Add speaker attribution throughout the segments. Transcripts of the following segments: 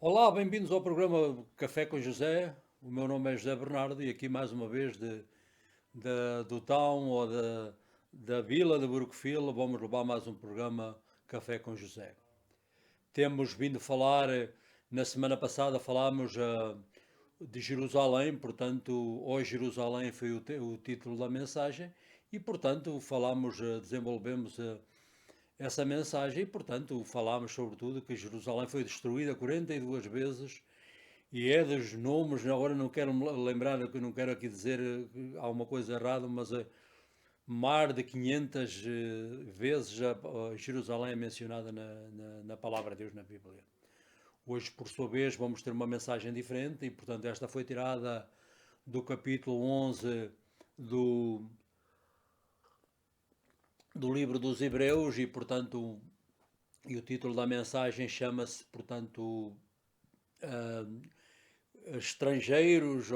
Speaker 1: Olá, bem-vindos ao programa Café com José. O meu nome é José Bernardo e aqui mais uma vez do town ou da vila de Brookfield vamos levar mais um programa Café com José. Temos vindo falar, na semana passada falámos de Jerusalém, portanto, hoje Jerusalém foi o título da mensagem e, portanto, falámos, desenvolvemos essa mensagem e, portanto, falámos sobretudo que Jerusalém foi destruída 42 vezes e é dos nomes, agora não quero me lembrar, que não quero aqui dizer alguma coisa errada, mas mais de 500 vezes Jerusalém é mencionada na palavra de Deus na Bíblia. Hoje, por sua vez, vamos ter uma mensagem diferente e, portanto, esta foi tirada do capítulo 11 do, do livro dos Hebreus e, portanto, e o título da mensagem chama-se, portanto, uh, estrangeiros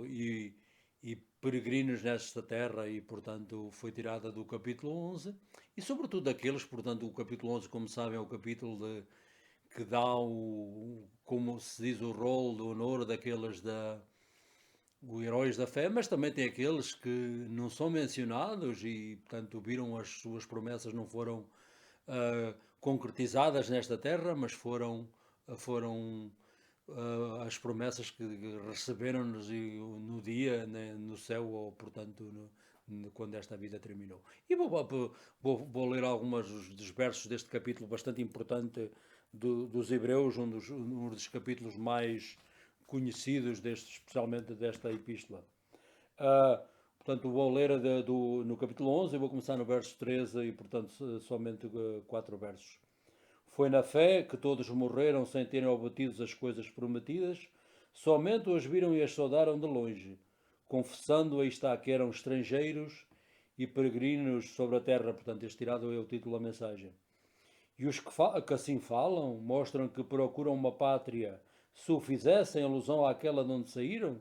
Speaker 1: e peregrinos nesta terra e, portanto, foi tirada do capítulo 11 e, sobretudo, daqueles, portanto, o capítulo 11, como sabem, é o capítulo que dá como se diz, o rol do honor daqueles os heróis da fé, mas também tem aqueles que não são mencionados e, portanto, viram as suas promessas não foram concretizadas nesta terra, mas foram as promessas que receberam-nos no dia, né, no céu, ou portanto, quando esta vida terminou. E vou ler alguns dos versos deste capítulo bastante importante dos Hebreus, um dos capítulos mais conhecidos, especialmente desta epístola. Uh, Portanto, vou ler no capítulo 11 e vou começar no verso 13 e, portanto, somente 4 versos. Foi na fé que todos morreram sem terem obtido as coisas prometidas, somente os viram e as saudaram de longe, confessando aí está que eram estrangeiros e peregrinos sobre a terra. Portanto, este tirado é o título da mensagem. E os que assim falam mostram que procuram uma pátria. Se o fizessem alusão àquela de onde saíram,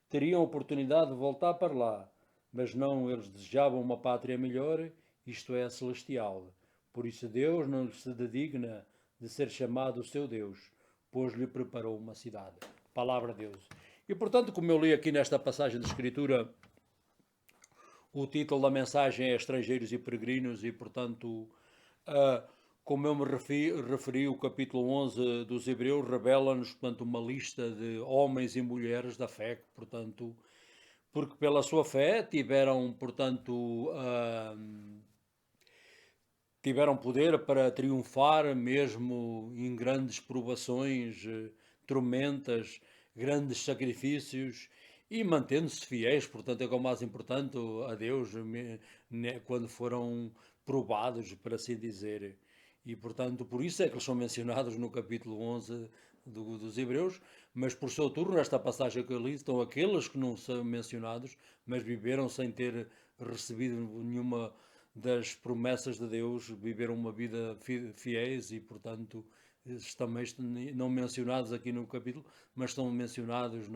Speaker 1: teriam oportunidade de voltar para lá. Mas não, eles desejavam uma pátria melhor, isto é, a celestial. Por isso Deus não lhes se dedigna de ser chamado o seu Deus, pois lhe preparou uma cidade. Palavra de Deus. E portanto, como eu li aqui nesta passagem de Escritura, o título da mensagem é Estrangeiros e Peregrinos e, portanto, como eu me referi, o capítulo 11 dos Hebreus revela-nos, portanto, uma lista de homens e mulheres da fé, portanto, porque pela sua fé tiveram, portanto, tiveram poder para triunfar mesmo em grandes provações, tormentas, grandes sacrifícios e mantendo-se fiéis, portanto é o mais importante a Deus quando foram provados, por assim dizer. E portanto por isso é que eles são mencionados no capítulo 11 dos Hebreus, mas por seu turno, nesta passagem que eu li, estão aqueles que não são mencionados, mas viveram sem ter recebido nenhuma das promessas de Deus, viveram uma vida fiéis e, portanto, também não mencionados aqui no capítulo, mas estão mencionados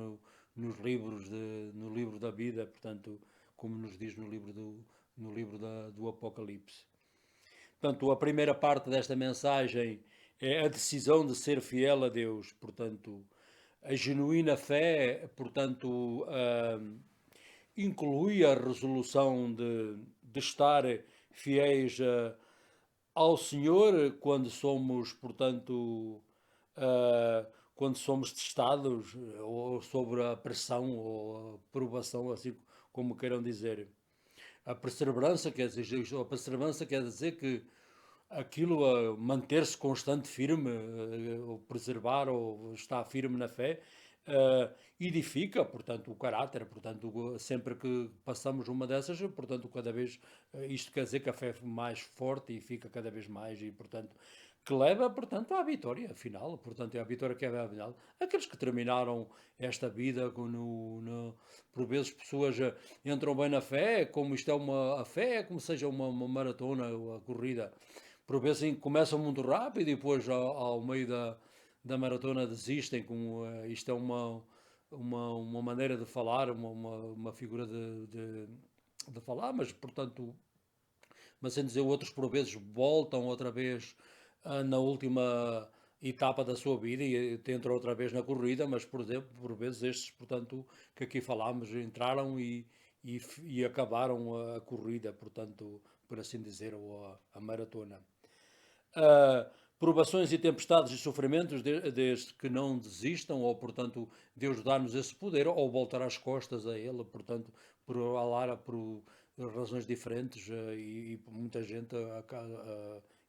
Speaker 1: nos livros no livro da vida, portanto, como nos diz no livro do Apocalipse. Portanto, a primeira parte desta mensagem é a decisão de ser fiel a Deus, portanto, a genuína fé, portanto, inclui a resolução de estar fiéis ao Senhor quando somos, portanto, quando somos testados ou sobre a pressão ou a provação, assim como queiram dizer. A perseverança quer dizer, que aquilo a manter-se constante, firme, ou preservar ou estar firme na fé, edifica, portanto, o caráter, portanto, sempre que passamos uma dessas, portanto, cada vez, isto quer dizer que a fé é mais forte e fica cada vez mais, e, portanto, que leva, portanto, à vitória final, portanto, é a vitória que é a final. Aqueles que terminaram esta vida, por vezes pessoas entram bem na fé, como isto é a fé é como seja uma maratona, a corrida, por vezes começam muito rápido e depois ao meio da maratona desistem, como isto é uma maneira de falar, uma figura de falar, mas portanto, mas sem dizer outros por vezes voltam outra vez na última etapa da sua vida e entrou outra vez na corrida, mas por vezes estes, portanto, que aqui falámos, entraram e acabaram a corrida, portanto, por assim dizer, ou a maratona. Provações e tempestades e sofrimentos, desde que não desistam, ou portanto Deus dá-nos esse poder, ou voltar as costas a Ele, portanto, por razões diferentes, e muita gente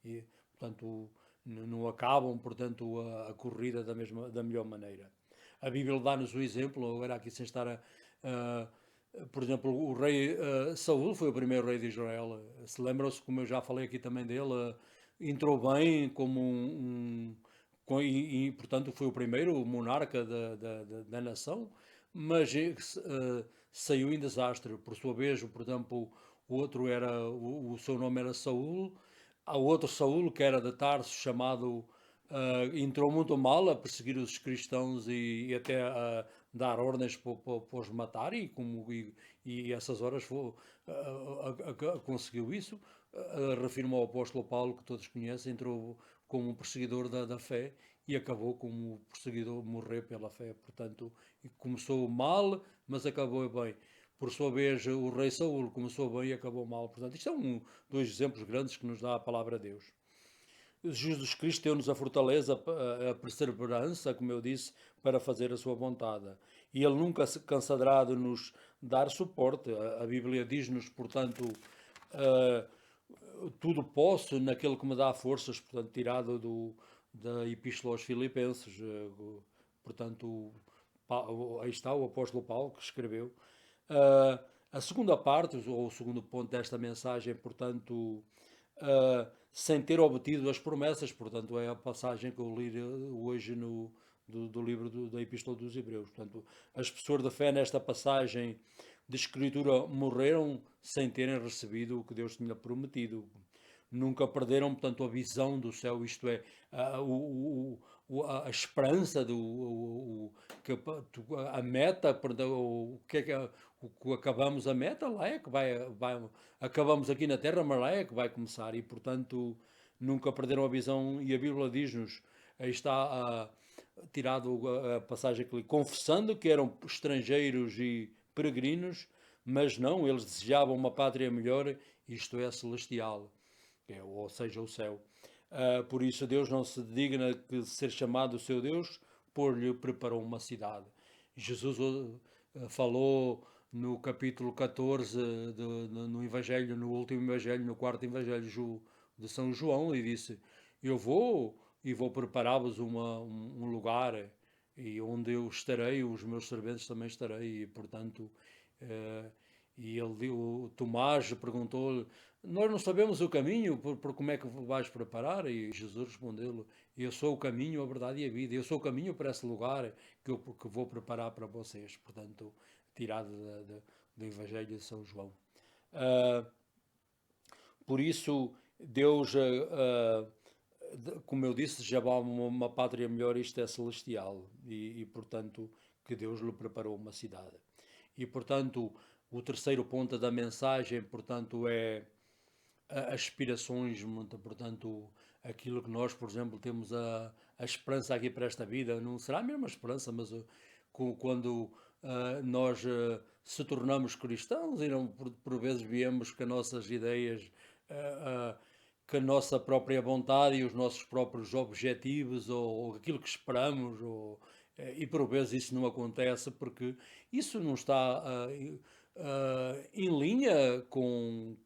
Speaker 1: e, portanto, não acabam, portanto, a corrida da melhor maneira. A Bíblia dá-nos o exemplo, agora aqui sem estar a por exemplo, o rei Saul foi o primeiro rei de Israel. Se lembram-se, como eu já falei aqui também dele, entrou bem como portanto foi o primeiro monarca da nação, mas saiu em desastre. Por sua vez, por exemplo, o outro era, o seu nome era Saul, há outro Saul que era de Tarso, chamado, entrou muito mal a perseguir os cristãos e até a dar ordens para os matar, e essas horas conseguiu isso. Refirma o apóstolo Paulo, que todos conhecem, entrou como um perseguidor da fé e acabou como perseguidor, morrer pela fé. Portanto, começou mal, mas acabou bem. Por sua vez, o rei Saul começou bem e acabou mal. Portanto, isto é dois exemplos grandes que nos dá a palavra de Deus. Jesus Cristo deu-nos a fortaleza, a perseverança, como eu disse, para fazer a sua vontade. E Ele nunca se cansará de nos dar suporte. A Bíblia diz-nos, portanto, tudo posso naquele que me dá forças, portanto, tirado da Epístola aos Filipenses. Portanto, aí está o apóstolo Paulo que escreveu. A segunda parte, ou o segundo ponto desta mensagem, portanto, sem ter obtido as promessas, portanto, é a passagem que eu li hoje do livro da Epístola dos Hebreus. Portanto, as pessoas de fé nesta passagem de Escritura morreram sem terem recebido o que Deus tinha prometido. Nunca perderam, portanto, a visão do céu, isto é, a esperança, a meta, o que é que acabamos a meta, lá é que acabamos aqui na Terra, mas lá é que vai começar, e portanto nunca perderam a visão, e a Bíblia diz-nos, aí está tirado a passagem que li, confessando que eram estrangeiros e peregrinos, mas não, eles desejavam uma pátria melhor, isto é, celestial, ou seja, o céu. Por isso Deus não se digna de ser chamado o seu Deus, por lhe preparou uma cidade. Jesus falou no capítulo 14 no Evangelho, no último Evangelho, no quarto Evangelho de São João, e disse: Eu vou e vou preparar-vos um lugar, e onde eu estarei, os meus serventes também estarei, e portanto, e o Tomás perguntou-lhe: Nós não sabemos o caminho, por como é que vais preparar? E Jesus respondeu-lhe: Eu sou o caminho, a verdade e a vida. Eu sou o caminho para esse lugar que vou preparar para vocês. Portanto, tirado do Evangelho de São João. Por isso, Deus, como eu disse, já vai uma pátria melhor, isto é celestial. Portanto, que Deus lhe preparou uma cidade. E, portanto, o terceiro ponto da mensagem, portanto, é aspirações, portanto, aquilo que nós, por exemplo, temos a esperança aqui para esta vida, não será a mesma esperança, mas quando nós se tornamos cristãos e não por vezes viemos com as nossas ideias, com a nossa própria vontade e os nossos próprios objetivos, ou aquilo que esperamos, e por vezes isso não acontece porque isso não está em linha com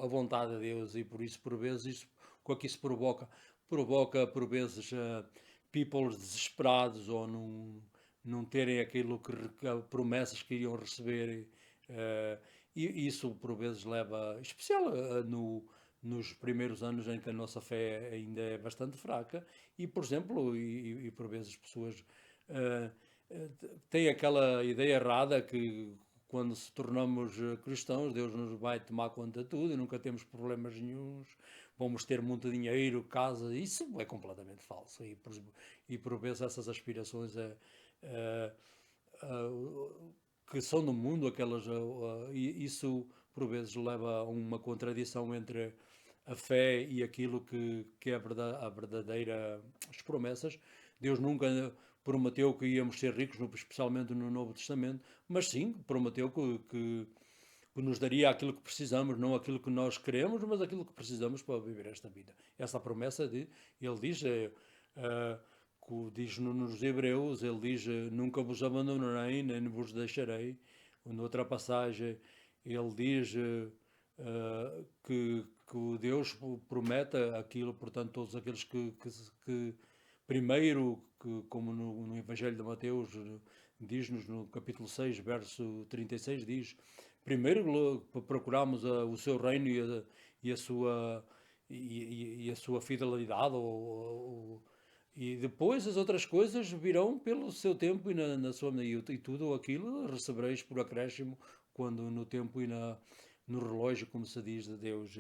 Speaker 1: a vontade de Deus, e por isso, por vezes, o que isso provoca por vezes people desesperados, ou não terem aquilo promessas que iriam receber, e isso por vezes leva, especial nos primeiros anos em que a nossa fé ainda é bastante fraca, e por exemplo, e por vezes as pessoas têm aquela ideia errada que quando se tornamos cristãos, Deus nos vai tomar conta de tudo e nunca temos problemas nenhuns, vamos ter muito dinheiro, casa. Isso é completamente falso. Por vezes essas aspirações que são no mundo, isso por vezes leva a uma contradição entre a fé e aquilo que é a verdadeira, as promessas. Deus nunca prometeu que íamos ser ricos, especialmente no Novo Testamento, mas sim prometeu que nos daria aquilo que precisamos, não aquilo que nós queremos, mas aquilo que precisamos para viver esta vida. Essa promessa, ele diz, diz nos Hebreus, ele diz, nunca vos abandonarei, nem vos deixarei. Noutra passagem, ele diz que o Deus prometa aquilo, portanto, todos aqueles que primeiro, como no Evangelho de Mateus, diz-nos no capítulo 6, verso 36, diz: primeiro procuramos o seu reino e a sua, e a sua fidelidade, e depois as outras coisas virão pelo seu tempo e na sua medida, e tudo aquilo recebereis por acréscimo quando no tempo e no relógio, como se diz de Deus.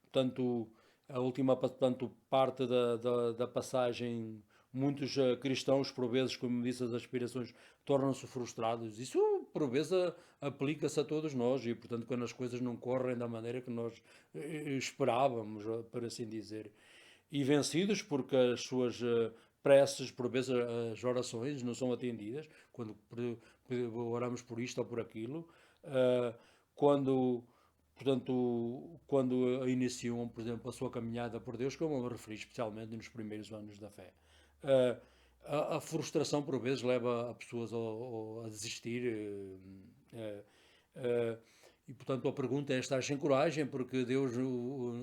Speaker 1: Portanto, a última parte da passagem, muitos cristãos, por vezes, como disse, as aspirações tornam-se frustrados. Isso, por vezes, aplica-se a todos nós e, portanto, quando as coisas não correm da maneira que nós esperávamos, por assim dizer. E vencidos porque as suas preces, por vezes as orações não são atendidas, quando oramos por isto ou por aquilo, quando portanto, quando iniciam, por exemplo, a sua caminhada por Deus, como eu me referi especialmente nos primeiros anos da fé. Uh, a frustração, por vezes, leva a pessoas a desistir. E, portanto, a pergunta é: estás sem coragem porque Deus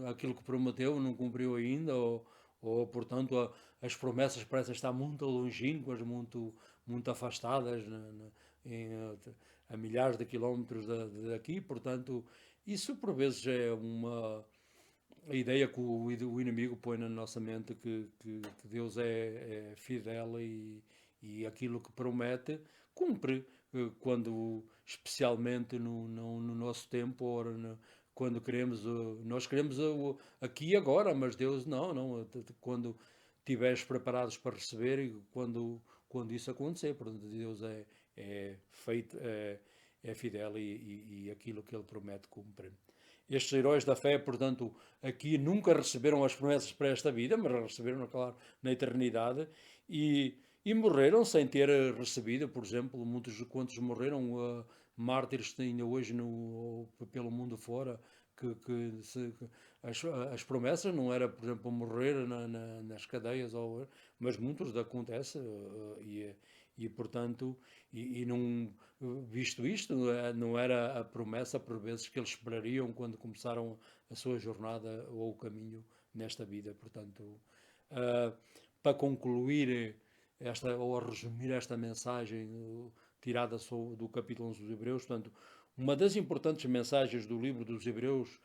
Speaker 1: aquilo que prometeu não cumpriu ainda? Ou portanto, as promessas parecem estar muito longínquas, muito afastadas, em, a milhares de quilómetros daqui, portanto, isso por vezes é a ideia que o inimigo põe na nossa mente que Deus é fidel e aquilo que promete cumpre, quando especialmente no nosso tempo, quando queremos, nós queremos aqui e agora, mas Deus não, quando estiveres preparados para receber e quando isso acontecer, portanto Deus é feito, é fidel e aquilo que ele promete cumpre. Estes heróis da fé, portanto, aqui nunca receberam as promessas para esta vida, mas receberam, claro, na eternidade e morreram sem ter recebido, por exemplo, muitos quantos morreram, mártires ainda hoje pelo mundo fora, as promessas não era, por exemplo, morrer nas cadeias, mas muitos acontece e portanto, não, visto isto, não era a promessa por vezes que eles esperariam quando começaram a sua jornada ou o caminho nesta vida. Portanto, para concluir ou a resumir esta mensagem tirada do capítulo 11 dos Hebreus, portanto, uma das importantes mensagens do livro dos Hebreus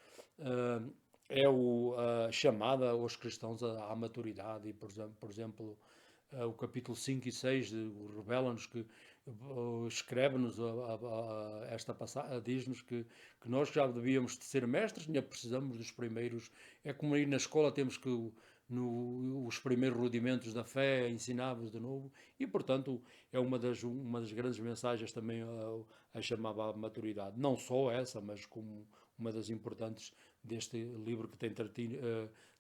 Speaker 1: é a chamada aos cristãos à maturidade. E, por exemplo, o capítulo 5 e 6 revela-nos que escreve-nos esta passagem, diz-nos que nós já devíamos de ser mestres, ainda precisamos dos primeiros. É como ir na escola, temos que os primeiros rudimentos da fé ensinar-vos de novo, e portanto é uma das grandes mensagens também a chamar à maturidade. Não só essa, mas como uma das importantes deste livro que tem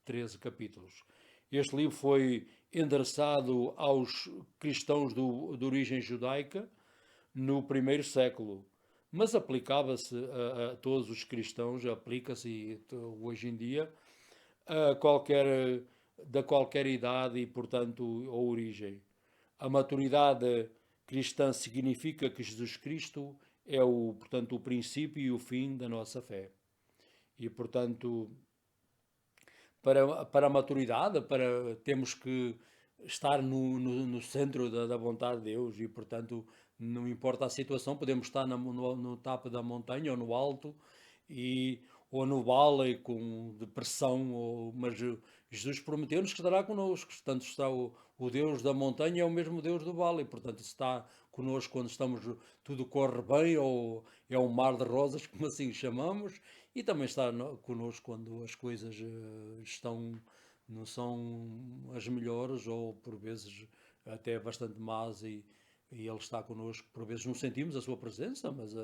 Speaker 1: 13 capítulos. Este livro foi endereçado aos cristãos de origem judaica no primeiro século, mas aplicava-se a todos os cristãos, aplica-se hoje em dia a qualquer idade e, portanto, ou origem. A maturidade cristã significa que Jesus Cristo é portanto, o princípio e o fim da nossa fé. E, portanto, para a maturidade, temos que estar no centro da vontade de Deus e, portanto, não importa a situação, podemos estar no topo da montanha ou no alto ou no vale com depressão, mas Jesus prometeu-nos que estará connosco. Portanto, está o Deus da montanha é o mesmo Deus do vale, e, portanto, está connosco quando tudo corre bem, ou é um mar de rosas, como assim chamamos, e também está connosco quando as coisas não são as melhores, ou por vezes até bastante más, e Ele está connosco. Por vezes não sentimos a sua presença, mas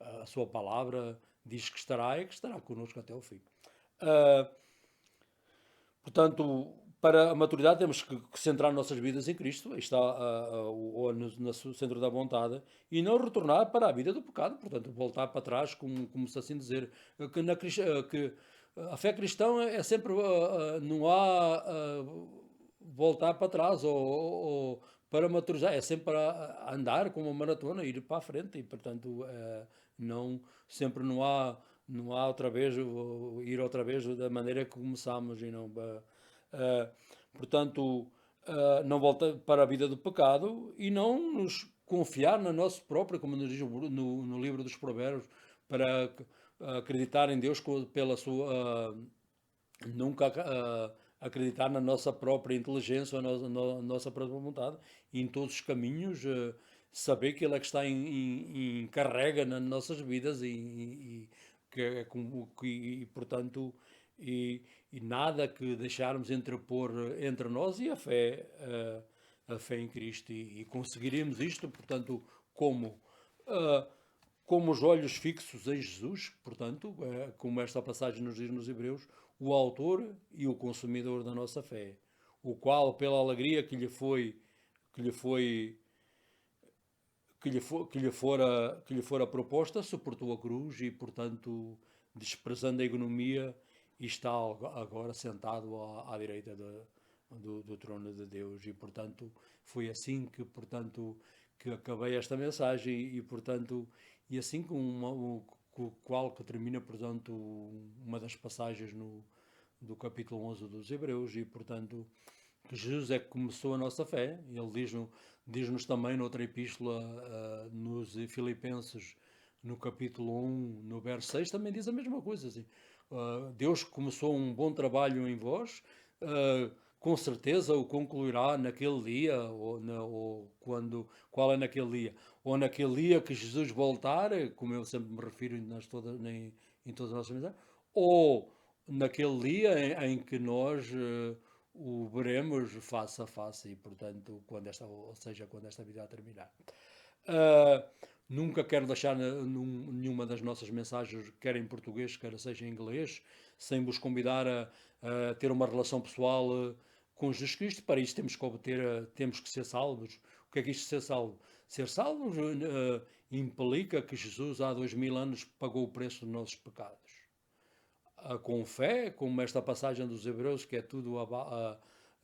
Speaker 1: a sua palavra diz que estará e que estará connosco até ao fim. Uh, Portanto, para a maturidade temos que centrar nossas vidas em Cristo, aí está no centro da vontade, e não retornar para a vida do pecado, portanto, voltar para trás, como se assim dizer, que, que a fé cristã é sempre, não há voltar para trás ou para maturizar, é sempre para andar como uma maratona, ir para a frente, e portanto, não, sempre não há outra vez, ir outra vez da maneira que começámos e não, portanto, não volta para a vida do pecado e não nos confiar na nossa própria, como nos diz no livro dos Provérbios, para acreditar em Deus pela sua, nunca acreditar na nossa própria inteligência ou na nossa própria vontade e em todos os caminhos saber que Ele é que está em carrega nas nossas vidas e que é portanto e nada que deixarmos entrepor entre nós e a fé em Cristo e conseguiremos isto, portanto, como como os olhos fixos em Jesus, portanto, como esta passagem nos diz nos Hebreus, o autor e o consumidor da nossa fé, o qual, pela alegria que lhe foi que lhe fora proposta, suportou a cruz e, portanto, desprezando a economia, e está agora sentado à direita do trono de Deus. E, portanto, foi assim que, portanto, que acabei esta mensagem e portanto, e assim com o qual que termina, portanto, uma das passagens do capítulo 11 dos Hebreus e, portanto, que Jesus é que começou a nossa fé. Ele diz-nos também noutra epístola, nos Filipenses, no capítulo 1, no verso 6, também diz a mesma coisa. Assim, Deus começou um bom trabalho em vós, com certeza o concluirá naquele dia, ou qual é naquele dia? Ou naquele dia que Jesus voltar, como eu sempre me refiro em todas as nossas mensagens, ou naquele dia em que nós o veremos face a face e, portanto, ou seja, quando esta vida terminar. Uh, Nunca quero deixar nenhuma das nossas mensagens, quer em português, quer seja em inglês, sem vos convidar a ter uma relação pessoal com Jesus Cristo. Para isso temos que temos que ser salvos. O que é isto de ser salvo? Ser salvos implica que Jesus há 2000 anos pagou o preço dos nossos pecados. Com fé, como esta passagem dos Hebreus, que é tudo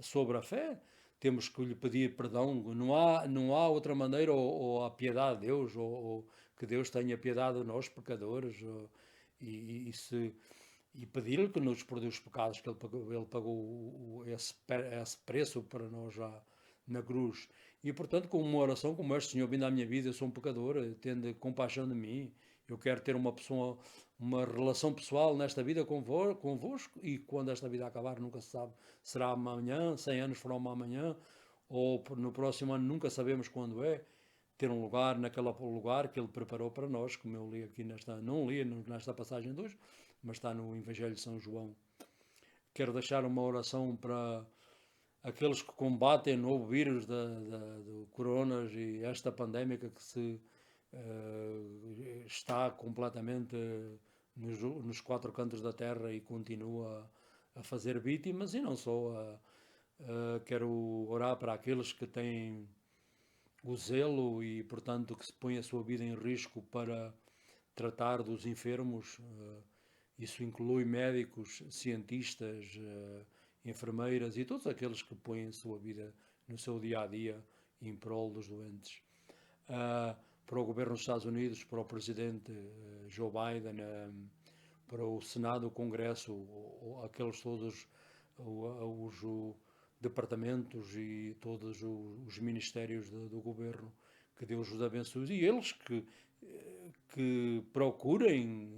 Speaker 1: sobre a fé, temos que lhe pedir perdão. Não há outra maneira, ou a piedade de Deus, ou que Deus tenha piedade de nós, pecadores, e, e pedir-lhe que nos perdoe os pecados, que ele pagou esse preço para nós já na cruz. E portanto, com uma oração como esta: Senhor, vindo à minha vida, eu sou um pecador, tende compaixão de mim, eu quero ter uma relação pessoal nesta vida convosco, e quando esta vida acabar, nunca se sabe, será amanhã, 100 anos foram amanhã, ou no próximo ano, nunca sabemos quando é, ter um lugar naquele lugar que Ele preparou para nós, como eu li aqui não li nesta passagem de hoje, mas está no Evangelho de São João. Quero deixar uma oração para aqueles que combatem o novo vírus do coronas e esta pandémica que está completamente nos quatro cantos da terra e continua a fazer vítimas, e não só. Quero orar para aqueles que têm o zelo e, portanto, que se põem a sua vida em risco para tratar dos enfermos. Isso inclui médicos, cientistas, enfermeiras e todos aqueles que põem a sua vida no seu dia a dia em prol dos doentes. Para o governo dos Estados Unidos, para o presidente Joe Biden, para o Senado, o Congresso, aqueles todos os departamentos e todos os ministérios do governo, que Deus os abençoe, e eles que procurem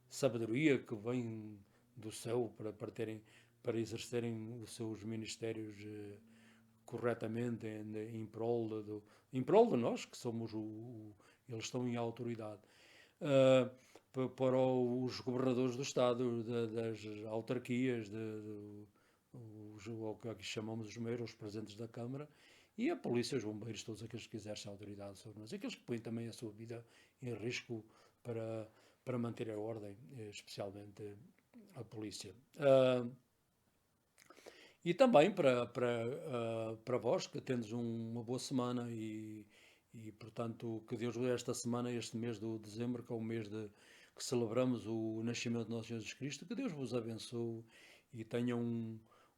Speaker 1: sabedoria que vem do céu para exercerem os seus ministérios corretamente em prol de nós, que somos eles estão em autoridade. Para os governadores do Estado, das autarquias, o que aqui chamamos os meios, os presidentes da Câmara, e a polícia, os bombeiros, todos aqueles que exercem autoridade sobre nós, aqueles que põem também a sua vida em risco para manter a ordem, especialmente a polícia. E também para vós que tendes uma boa semana e, portanto, que Deus esta semana, este mês de dezembro, que é o mês que celebramos o nascimento de nosso Jesus Cristo, que Deus vos abençoe e tenham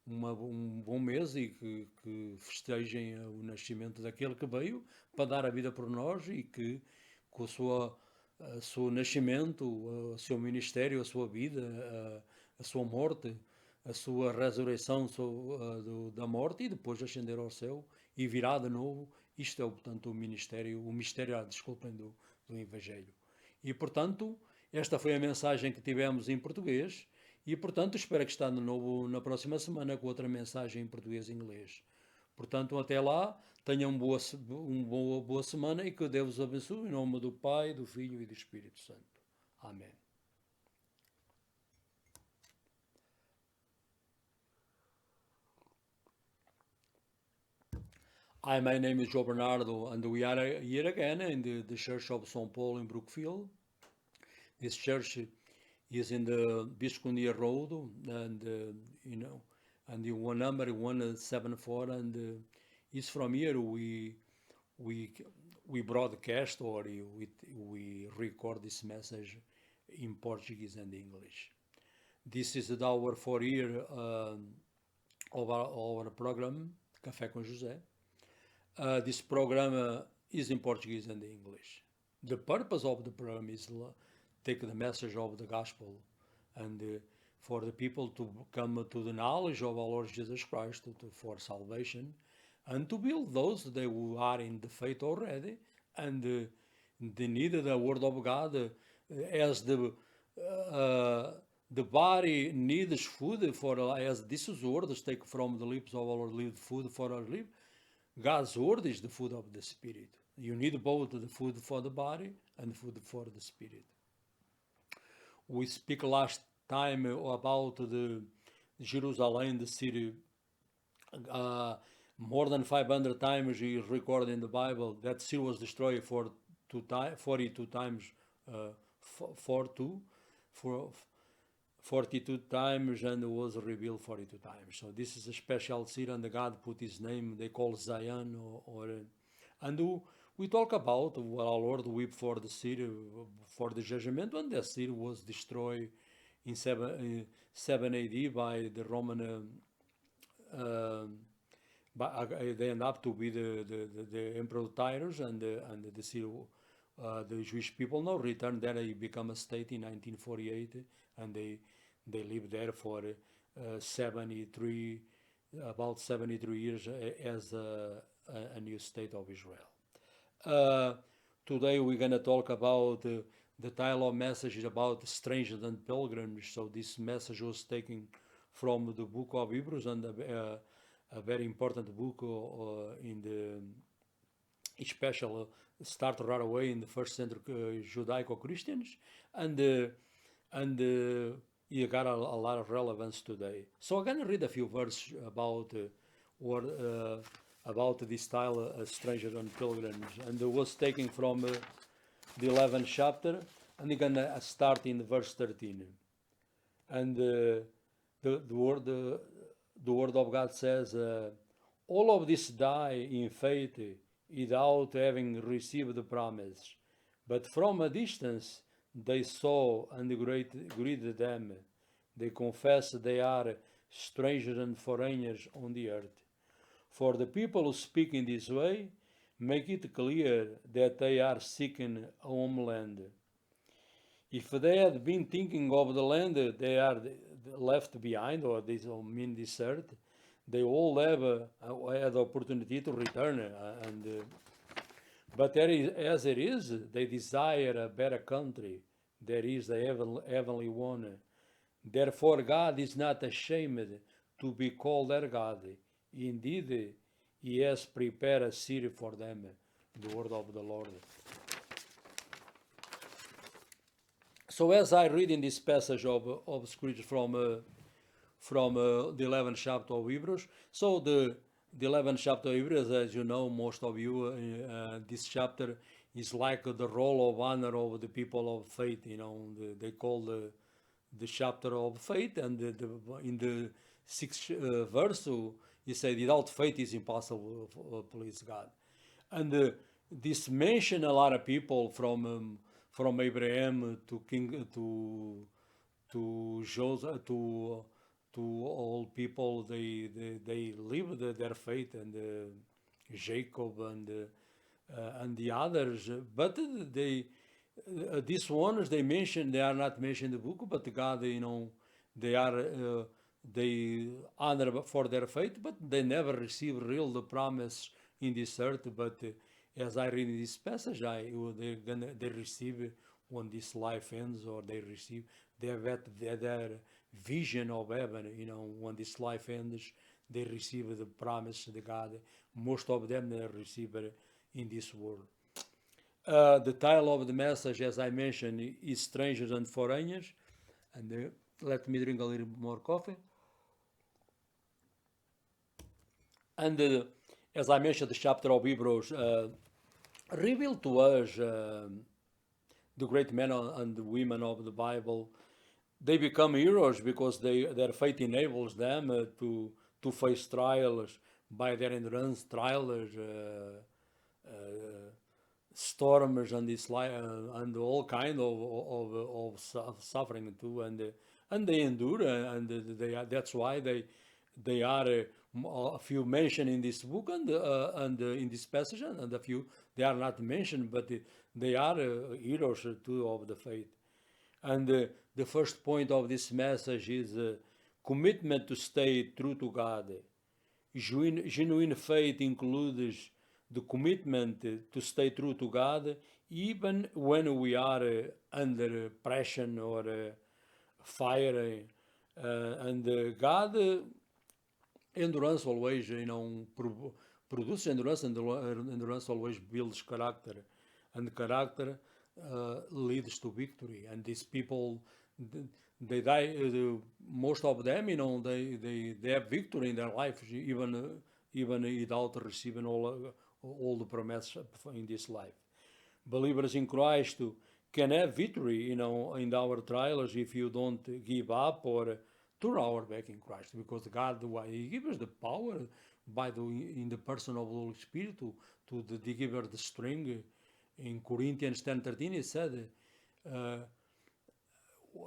Speaker 1: um bom mês e que festejem o nascimento daquele que veio para dar a vida por nós e que com o seu nascimento, o seu ministério, a sua vida, a sua morte, a sua ressurreição da morte e depois ascender ao céu e virá de novo. Isto é, portanto, o mistério, desculpem, do Evangelho. E, portanto, esta foi a mensagem que tivemos em português e, portanto, espero que está de novo na próxima semana com outra mensagem em português e inglês. Portanto, até lá, tenham boa semana e que Deus os abençoe em nome do Pai, do Filho e do Espírito Santo. Amém. Hi, my name is Joe Bernardo, and we are here again in the Church of St. Paul in Brookfield. This church is in the Viscondia Road, and and the one number 174, and is from here we broadcast or we record this message in Portuguese and English. This is our 4-year of our program, Café com José. This program is in Portuguese and English. The purpose of the program is to take the message of the gospel and for the people to come to the knowledge of our Lord Jesus Christ for salvation and to build those that who are in the faith already and they need the word of God as the body needs food as this is word is taken from the lips of our Lord, food for our lips. God's word is the food of the spirit. You need both the food for the body and food for the spirit. We speak last time about the Jerusalem, the city. More than 500 times is recorded in the Bible that city was destroyed 42 times, 42 times and was rebuilt 42 times. So this is a special city and God put his name, they call Zion and we talk about what our Lord wept for the city, for the judgment when the city was destroyed in 7 AD by the Roman, they end up to be the Emperor Tyrus and the city, the Jewish people now returned there, they become a state in 1948 and they lived there for about 73 years as a new state of Israel. Today we're going to talk about the title of message is about strangers and pilgrims. So this message was taken from the book of Hebrews and a very important book in the special start right away in the first century Judaico-Christians and you got a lot of relevance today. So I'm going to read a few verses about this style, Strangers and Pilgrims, and it was taken from the 11th chapter, and you're going to start in verse 13. And the word of God says, all of this die in faith without having received the promise, but from a distance they saw and greeted them. They confess they are strangers and foreigners on the earth. For the people who speak in this way, make it clear that they are seeking a homeland. If they had been thinking of the land they are left behind, or this mean this earth, they all have had the opportunity to return. But as it is, they desire a better country. There is the heavenly one. Therefore God is not ashamed to be called their God. Indeed, he has prepared a city for them. The word of the Lord. So as I read in this passage of scripture from the 11th chapter of Hebrews, so the 11th chapter of Hebrews, as you know, most of you, this chapter is like the roll of honor of the people of faith. They call the chapter of faith, and in the sixth verse, so he said, without faith is impossible to please God. And this mention a lot of people from Abraham to King to Joseph to all people they live their faith, and Jacob and the others, but they these ones they mentioned, they are not mentioned in the book, but God, they are they honor for their faith, but they never receive real the promise in this earth. But as I read in this passage, they receive when this life ends, or they receive their vision of heaven. When this life ends, they receive the promise of God. Most of them they receive it in this world. The title of the message, as I mentioned, is Strangers and Foreigners. And let me drink a little more coffee. And as I mentioned, the chapter of Hebrews reveal to us the great men and the women of the Bible. They become heroes because their faith enables them to face trials by their endurance, trials, storms, and this and all kind of suffering too, and they endure, and that's why they are a few mentioned in this book, and in this passage, and a few they are not mentioned, but they are heroes too of the faith. And the first point of this message is commitment to stay true to God. Genuine faith includes the commitment to stay true to God, even when we are under pressure or fire. And God, endurance always, produces endurance, and endurance always builds character, and character leads to victory. And these people, they die. Most of them, they have victory in their life, even without receiving all the promise in this life. Believers in Christ can have victory, in our trials, if you don't give up or turn our back in Christ, because God, He gives us the power in the person of the Holy Spirit to give us the strength. In Corinthians 10:13, it said,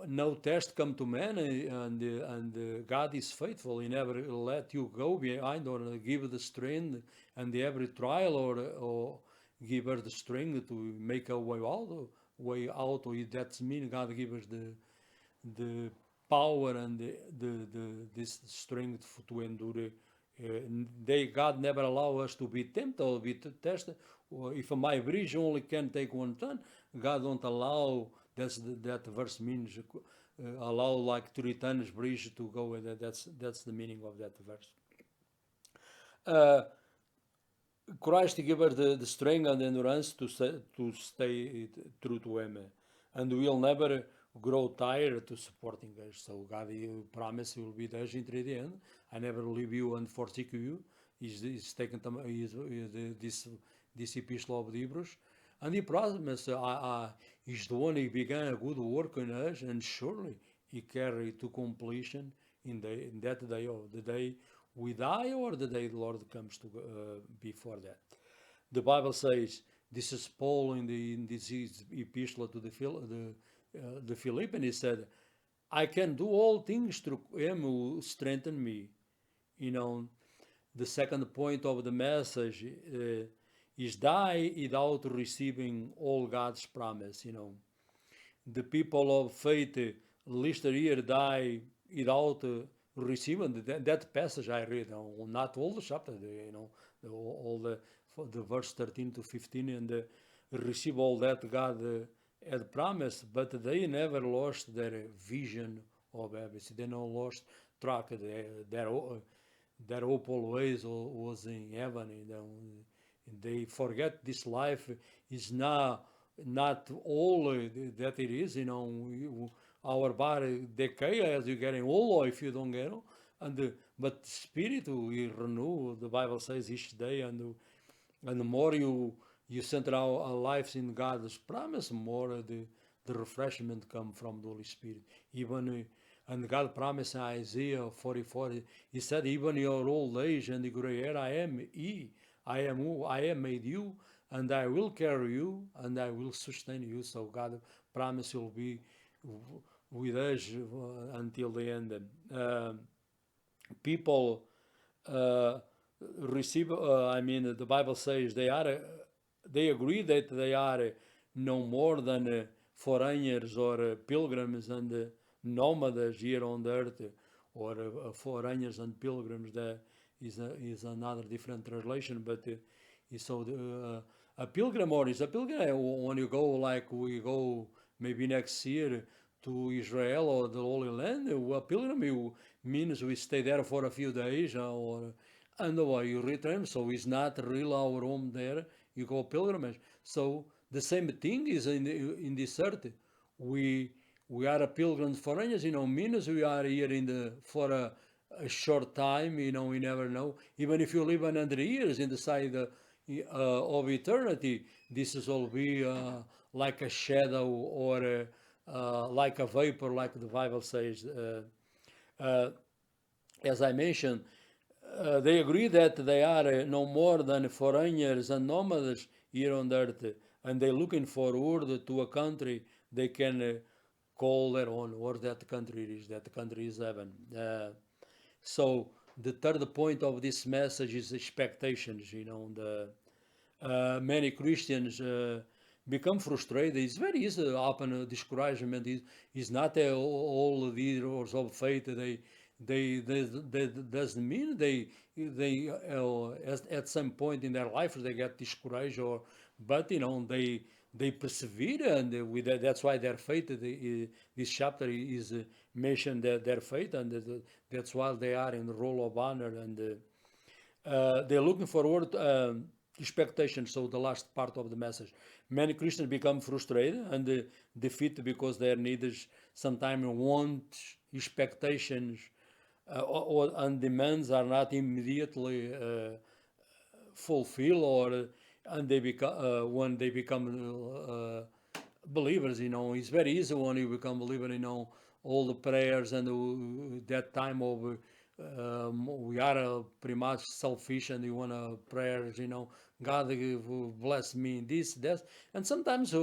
Speaker 1: no test come to man, and God is faithful. He never let you go behind, or give the strength, and every trial, or give us the strength to make a way out. That means God gives us the power and this strength to endure. God never allow us to be tempted or be tested. Or if my bridge only can take 1 ton, God don't allow. That verse means allow like 3 tons bridge to go. That's the meaning of that verse. Christ gives us the strength and endurance to stay true to Him, and we'll never grow tired to supporting us. So God promise will be there until the end. I never leave you and forsake you. He's taken this epistle of the Hebrews, and He promised He's the one who began a good work in us, and surely He carry to completion in that day, of the day we die, or the day the Lord comes to before that. The Bible says, this is Paul in this epistle to the Philippians. He said, I can do all things through Him who strengthened me. The second point of the message is die without receiving all God's promise. The people of faith listed here die without receiving that passage I read. Not all the chapter, all the verse 13 to 15, and receive all that God had promised, but they never lost their vision of everything. They never lost track. Their hope always was in heaven. They forget this life is not all that it is. Our body decay as you getting older if you don't get it. But spirit we renew. The Bible says each day, and the more you center our lives in God's promise, more the refreshment come from the Holy Spirit. Even and God promised in Isaiah 44, He said, even in your old age and the gray hair, I am He. I am who I am made you, and I will carry you, and I will sustain you. So God promised He'll be with us until the end. People receive, the Bible says they agree that they are no more than foreigners or pilgrims and nomads here on the earth, or foreigners and pilgrims. That is another different translation, but so a pilgrim, or is a pilgrim when you go, like we go maybe next year to Israel or the Holy Land. A pilgrim means we stay there for a few days, and you return. So it's not real our home there. You go pilgrimage. So the same thing is in this earth. We are a pilgrims foreigners. Means we are here for a short time. We never know. Even if you live 100 years in the side of eternity, this is all be like a shadow, or like a vapor, like the Bible says. As I mentioned, they agree that they are no more than foreigners and nomads here on the earth, and they're looking forward to a country they can call their own, or that country is heaven. So the third point of this message is expectations. Many Christians become frustrated. It's very easy to happen. Discouragement is not all leaders of faith. They doesn't mean they at some point in their life they get discouraged, but they persevere, and with that's why their faith. This chapter is mentioned their faith, and that's why they are in the role of honor, and they're looking forward. Expectation. So the last part of the message, many Christians become frustrated and defeated because their needs sometimes want expectations and demands are not immediately fulfilled, and they become when they become believers. It's very easy when you become believer. All the prayers and that time of we are pretty much selfish, and you want to prayers. God bless me in this, that, and sometimes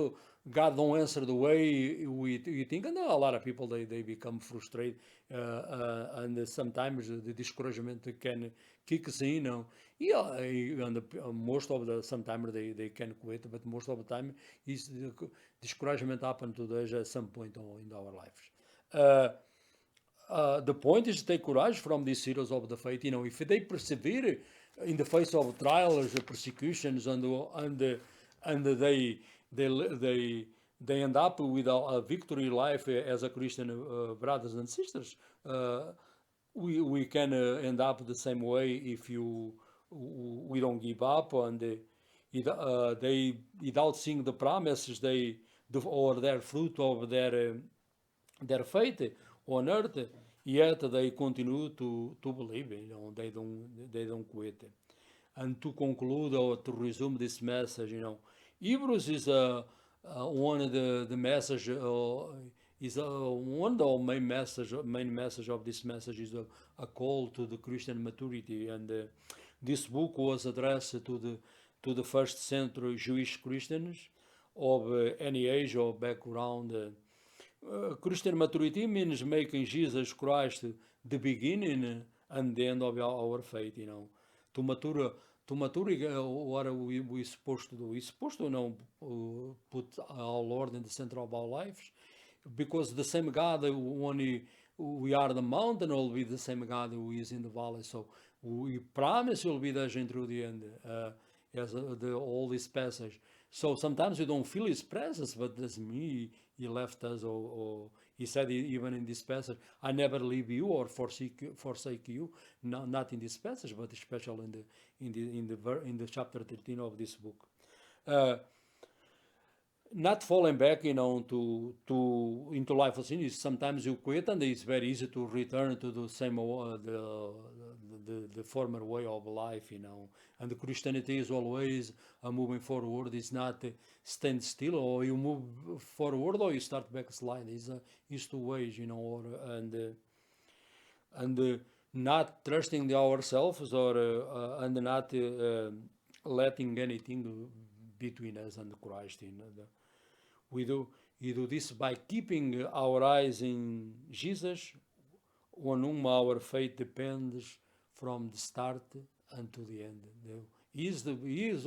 Speaker 1: God don't answer the way you think. And a lot of people they become frustrated, and sometimes the discouragement can kick in. Yeah, and most of the sometimes they can quit, but most of the time is discouragement happen to us at some point in our lives. The point is to take courage from these heroes of the faith. If they persevere in the face of trials, persecutions, and they end up with a victory life as a Christian, brothers and sisters. We can end up the same way if we don't give up, and they without seeing the promises or their fruit of their faith on earth, yet they continue to believe. They don't quit. And to conclude or to resume this message, Hebrews is one of the message. Is one of the main message of this message is a call to the Christian maturity, and this book was addressed to the first century Jewish Christians of any age or background. Christian maturity means making Jesus Christ the beginning and the end of our faith. To mature, what are we supposed to do? We're supposed to put our Lord in the center of our lives, because the same God when we are the mountain will be the same God who is in the valley. So we promise will be there through the end, as all this passage. So sometimes we don't feel His presence, but that's me. He left us, or He said even in this passage, "I never leave you or forsake you." Not in this passage, but especially in the chapter 13 of this book. Not falling back, into life of sin. Sometimes you quit, and it's very easy to return to the same the former way of life, and the Christianity is always moving forward. It's not stand still, or you move forward or you start backslide. It's two ways, and not trusting ourselves, and not letting anything between us and Christ. We do this by keeping our eyes in Jesus, on whom our faith depends from the start until the end. He is the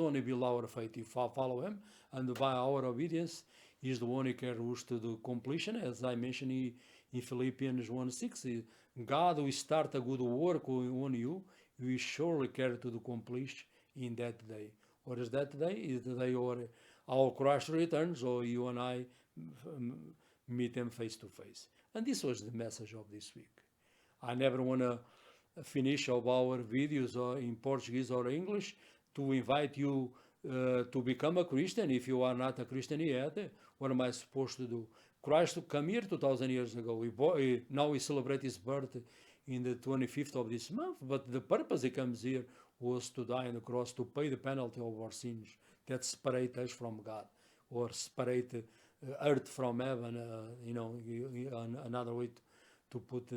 Speaker 1: one who builds our faith. If I follow him, and by our obedience, he is the one who carries us to the completion, as I mentioned in Philippians 1:6. God will start a good work on you, will surely carry to the completion in that day. What is that day? Is the day or our Christ returns, or you and I meet him face to face. And this was the message of this week. I never want to finish of our videos in Portuguese or English to invite you to become a Christian. If you are not a Christian yet, what am I supposed to do? Christ came here 2,000 years ago. Now we celebrate his birth in the 25th of this month, but the purpose he comes here was to die on the cross, to pay the penalty of our sins that separate us from God, or separate earth from heaven. Another way to put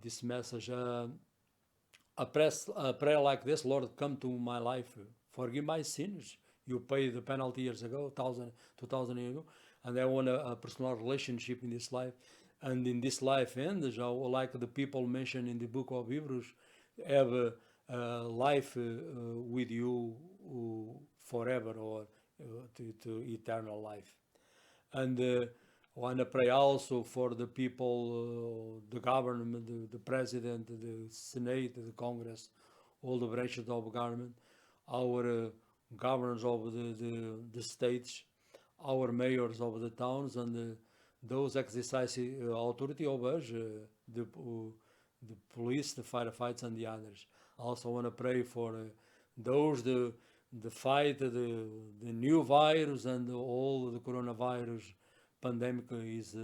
Speaker 1: this message. A prayer like this: Lord, come to my life, forgive my sins. You paid the penalty years ago, 2,000 years ago, and I want a personal relationship in this life. And in this life end, like the people mentioned in the book of Hebrews, have a life with you forever, or to eternal life. And I want to pray also for the people, the government, the president, the Senate, the Congress, all the branches of government, our governors of the states, our mayors of the towns, and those exercising authority over us, the police, the firefighters, and the others. I also want to pray for those the fight the new virus, and all the coronavirus pandemic is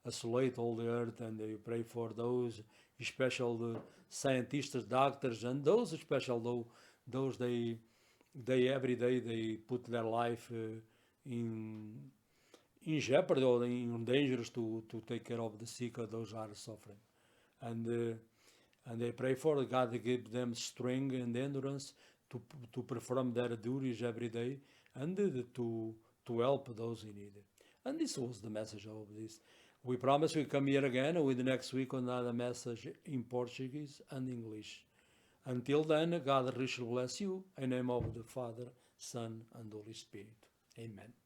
Speaker 1: isolate all the earth, and they pray for those special scientists, doctors, and those special those they every day they put their life in jeopardy, or in dangers to take care of the sick, or those are suffering. And they pray for God to give them strength and endurance to perform their duties every day, and to help those in need. And this was the message of this. We promise we come here again with next week another message in Portuguese and English. Until then, God richly bless you. In the name of the Father, Son, and Holy Spirit. Amen.